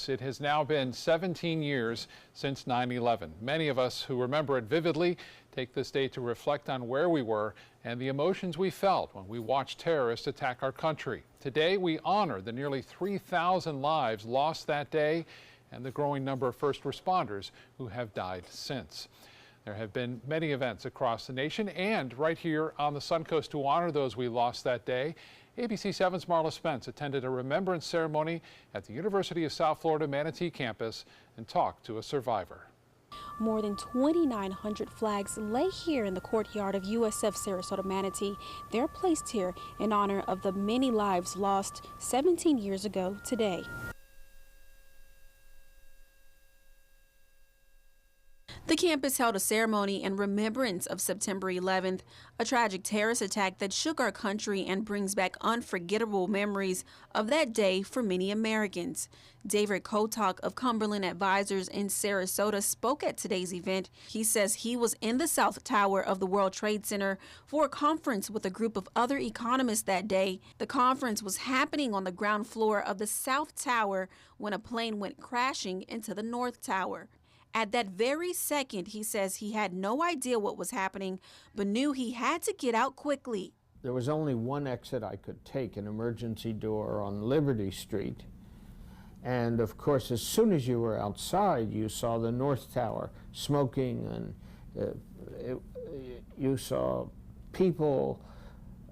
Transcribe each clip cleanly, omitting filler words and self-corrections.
It has now been 17 years since 9/11. Many of us who remember it vividly take this day to reflect on where we were and the emotions we felt when we watched terrorists attack our country. Today, we honor the nearly 3,000 lives lost that day and the growing number of first responders who have died since. There have been many events across the nation and right here on the Suncoast to honor those we lost that day. ABC 7's Marla Spence attended a remembrance ceremony at the University of South Florida Manatee campus and talked to a survivor. More than 2,900 flags lay here in the courtyard of USF Sarasota Manatee. They're placed here in honor of the many lives lost 17 years ago today. The campus held a ceremony in remembrance of September 11th, a tragic terrorist attack that shook our country and brings back unforgettable memories of that day for many Americans. David Kotok of Cumberland Advisors in Sarasota spoke at today's event. He says he was in the South Tower of the World Trade Center for a conference with a group of other economists that day. The conference was happening on the ground floor of the South Tower when a plane went crashing into the North Tower. At that very second, he says he had no idea what was happening, but knew he had to get out quickly. There was only one exit I could take, an emergency door on Liberty Street. And of course, as soon as you were outside, you saw the North Tower smoking, and you saw people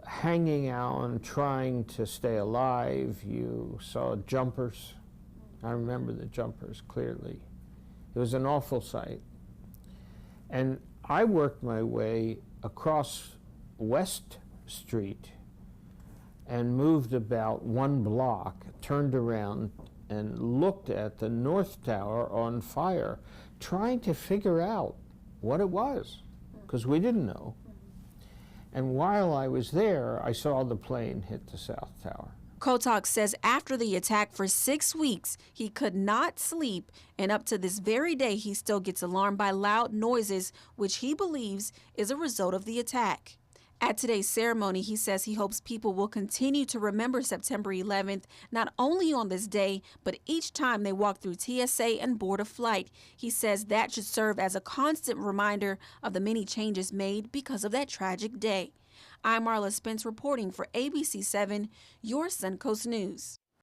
hanging out and trying to stay alive. You saw jumpers. I remember the jumpers clearly. It was an awful sight. And I worked my way across West Street and moved about one block, turned around and looked at the North Tower on fire, trying to figure out what it was, because we didn't know. And while I was there, I saw the plane hit the South Tower. Kotok says after the attack for 6 weeks, he could not sleep, and up to this very day, he still gets alarmed by loud noises, which he believes is a result of the attack. At today's ceremony, he says he hopes people will continue to remember September 11th, not only on this day, but each time they walk through TSA and board a flight. He says that should serve as a constant reminder of the many changes made because of that tragic day. I'm Marla Spence reporting for ABC 7, your Suncoast News.